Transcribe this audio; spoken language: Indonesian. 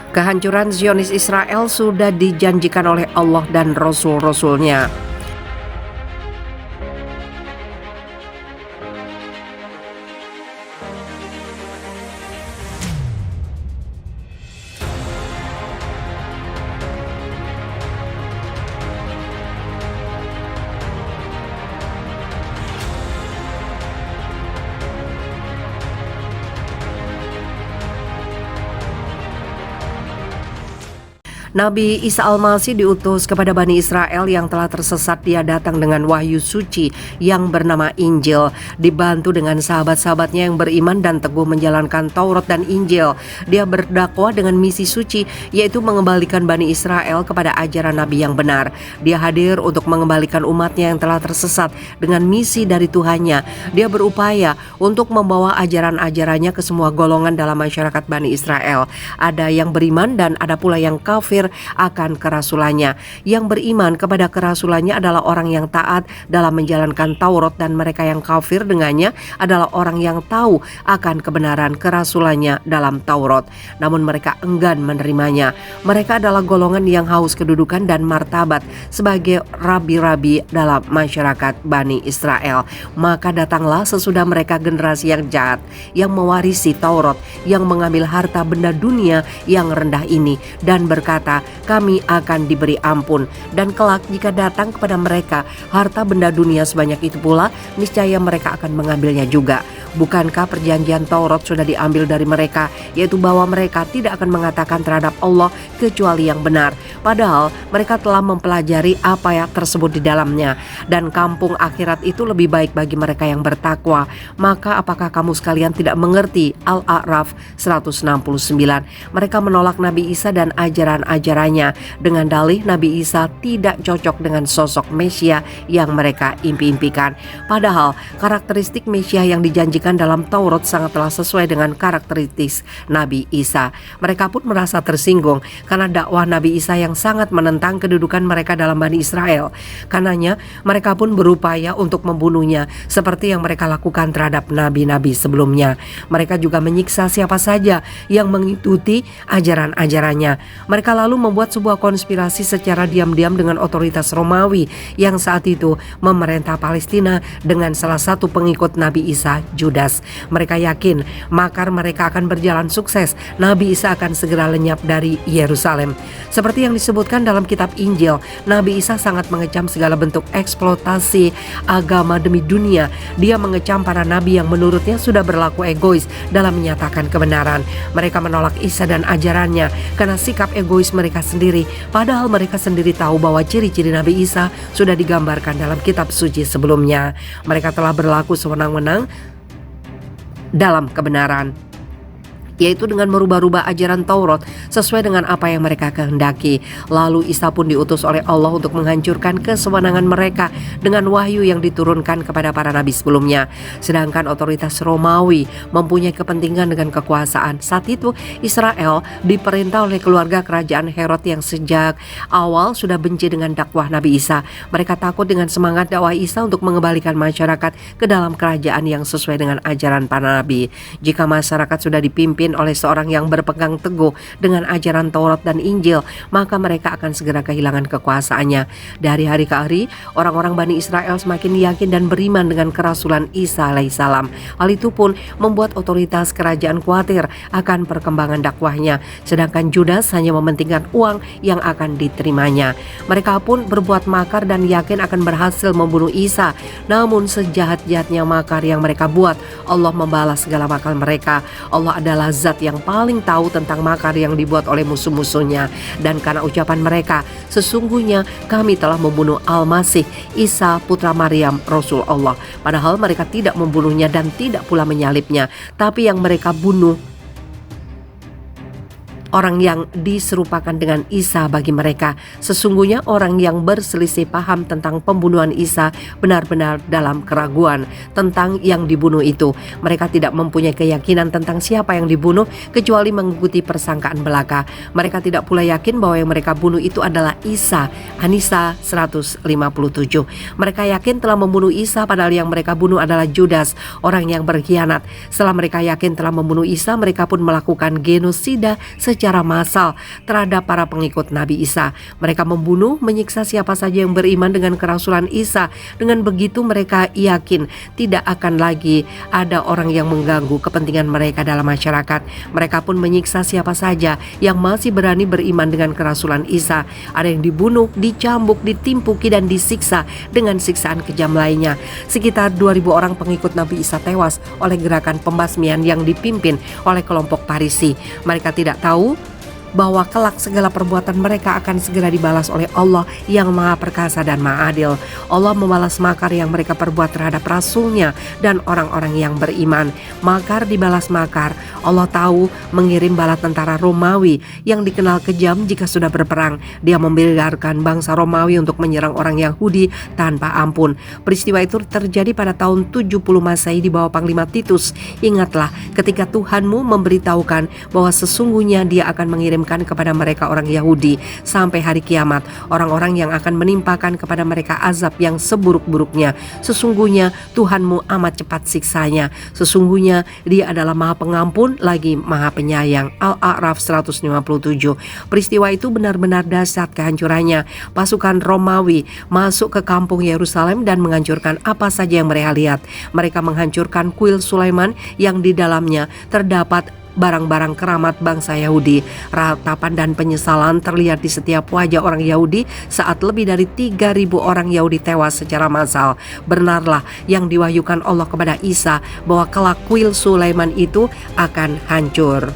Kehancuran Zionis Israel sudah dijanjikan oleh Allah dan Rasul-Rasulnya. Nabi Isa Al-Masih diutus kepada Bani Israel yang telah tersesat. Dia datang dengan wahyu suci yang bernama Injil, dibantu dengan sahabat-sahabatnya yang beriman dan teguh menjalankan Taurat dan Injil. Dia berdakwah dengan misi suci, yaitu mengembalikan Bani Israel kepada ajaran Nabi yang benar. Dia hadir untuk mengembalikan umatnya yang telah tersesat dengan misi dari Tuhannya. Dia berupaya untuk membawa ajaran-ajarannya ke semua golongan dalam masyarakat Bani Israel. Ada yang beriman dan ada pula yang kafir akan kerasulannya. Yang beriman kepada kerasulannya adalah orang yang taat dalam menjalankan Taurat, dan mereka yang kafir dengannya adalah orang yang tahu akan kebenaran kerasulannya dalam Taurat, namun mereka enggan menerimanya. Mereka adalah golongan yang haus kedudukan dan martabat sebagai rabi-rabi dalam masyarakat Bani Israel. Maka datanglah sesudah mereka generasi yang jahat, yang mewarisi Taurat, yang mengambil harta benda dunia yang rendah ini dan berkata, kami akan diberi ampun. Dan kelak jika datang kepada mereka harta benda dunia sebanyak itu pula, niscaya mereka akan mengambilnya juga. Bukankah perjanjian Taurat sudah diambil dari mereka, yaitu bahwa mereka tidak akan mengatakan terhadap Allah kecuali yang benar, padahal mereka telah mempelajari apa yang tersebut di dalamnya, dan kampung akhirat itu lebih baik bagi mereka yang bertakwa. Maka apakah kamu sekalian tidak mengerti? Al-A'raf 169. Mereka menolak Nabi Isa dan ajaran-ajarannya dengan dalih Nabi Isa tidak cocok dengan sosok Mesia yang mereka impi-impikan. Padahal karakteristik Mesia yang dijanjikan dalam Taurat sangatlah sesuai dengan karakteristik Nabi Isa. Mereka pun merasa tersinggung karena dakwah Nabi Isa yang sangat menentang kedudukan mereka dalam Bani Israel. Karenanya mereka pun berupaya untuk membunuhnya seperti yang mereka lakukan terhadap nabi-nabi sebelumnya. Mereka juga menyiksa siapa saja yang mengikuti ajaran-ajarannya. Mereka lalu membuat sebuah konspirasi secara diam-diam dengan otoritas Romawi yang saat itu memerintah Palestina dengan salah satu pengikut Nabi Isa, Judas. Mereka yakin makar mereka akan berjalan sukses. Nabi Isa akan segera lenyap dari Yerusalem. Seperti yang disebutkan dalam kitab Injil, Nabi Isa sangat mengecam segala bentuk eksploitasi agama demi dunia. Dia mengecam para nabi yang menurutnya sudah berlaku egois dalam menyatakan kebenaran. Mereka menolak Isa dan ajarannya karena sikap egois mereka sendiri, padahal mereka sendiri tahu bahwa ciri-ciri Nabi Isa sudah digambarkan dalam kitab suci sebelumnya. Mereka telah berlaku sewenang-wenang dalam kebenaran, yaitu dengan merubah-rubah ajaran Taurat sesuai dengan apa yang mereka kehendaki. Lalu Isa pun diutus oleh Allah untuk menghancurkan kesewenangan mereka dengan wahyu yang diturunkan kepada para nabi sebelumnya. Sedangkan otoritas Romawi mempunyai kepentingan dengan kekuasaan. Saat itu Israel diperintah oleh keluarga kerajaan Herod yang sejak awal sudah benci dengan dakwah Nabi Isa. Mereka takut dengan semangat dakwah Isa untuk mengembalikan masyarakat ke dalam kerajaan yang sesuai dengan ajaran para nabi. Jika masyarakat sudah dipimpin oleh seorang yang berpegang teguh dengan ajaran Taurat dan Injil, maka mereka akan segera kehilangan kekuasaannya. Dari hari ke hari, orang-orang Bani Israel semakin yakin dan beriman dengan kerasulan Isa alaihissalam. Hal itu pun membuat otoritas kerajaan khawatir akan perkembangan dakwahnya, sedangkan Judas hanya mementingkan uang yang akan diterimanya. Mereka pun berbuat makar dan yakin akan berhasil membunuh Isa. Namun sejahat-jahatnya makar yang mereka buat, Allah membalas segala makar mereka. Allah adalah zat yang paling tahu tentang makar yang dibuat oleh musuh-musuhnya. Dan karena ucapan mereka, sesungguhnya kami telah membunuh Al-Masih, Isa putra Maryam, Rasul Allah. Padahal mereka tidak membunuhnya dan tidak pula menyalibnya, tapi yang mereka bunuh orang yang diserupakan dengan Isa bagi mereka. Sesungguhnya orang yang berselisih paham tentang pembunuhan Isa benar-benar dalam keraguan tentang yang dibunuh itu. Mereka tidak mempunyai keyakinan tentang siapa yang dibunuh kecuali mengikuti persangkaan belaka. Mereka tidak pula yakin bahwa yang mereka bunuh itu adalah Isa. An-Nisa 157. Mereka yakin telah membunuh Isa, padahal yang mereka bunuh adalah Judas, orang yang berkhianat. Setelah mereka yakin telah membunuh Isa, mereka pun melakukan genosida secara massal terhadap para pengikut Nabi Isa. Mereka membunuh, menyiksa siapa saja yang beriman dengan kerasulan Isa. Dengan begitu mereka yakin tidak akan lagi ada orang yang mengganggu kepentingan mereka dalam masyarakat. Mereka pun menyiksa siapa saja yang masih berani beriman dengan kerasulan Isa. Ada yang dibunuh, dicambuk, ditimpuki dan disiksa dengan siksaan kejam lainnya. Sekitar 2.000 orang pengikut Nabi Isa tewas oleh gerakan pembasmian yang dipimpin oleh kelompok Parisi. Mereka tidak tahu bahwa kelak segala perbuatan mereka akan segera dibalas oleh Allah yang Maha Perkasa dan Maha Adil. Allah membalas makar yang mereka perbuat terhadap Rasulnya dan orang-orang yang beriman. Makar dibalas makar. Allah tahu mengirim bala tentara Romawi yang dikenal kejam jika sudah berperang. Dia membiarkan bangsa Romawi untuk menyerang orang Yahudi tanpa ampun. Peristiwa itu terjadi pada tahun 70 Masehi di bawah Panglima Titus. Ingatlah ketika Tuhanmu memberitahukan bahwa sesungguhnya Dia akan mengirim kepada mereka orang Yahudi sampai hari kiamat, orang-orang yang akan menimpakan kepada mereka azab yang seburuk-buruknya. Sesungguhnya Tuhanmu amat cepat siksanya. Sesungguhnya Dia adalah Maha Pengampun lagi Maha Penyayang. Al-A'raf 157. Peristiwa itu benar-benar dahsyat kehancurannya. Pasukan Romawi masuk ke kampung Yerusalem dan menghancurkan apa saja yang mereka lihat. Mereka menghancurkan kuil Sulaiman yang di dalamnya terdapat barang-barang keramat bangsa Yahudi. Ratapan dan penyesalan terlihat di setiap wajah orang Yahudi saat lebih dari 3.000 orang Yahudi tewas secara massal. Benarlah yang diwahyukan Allah kepada Isa bahwa kelak kuil Sulaiman itu akan hancur.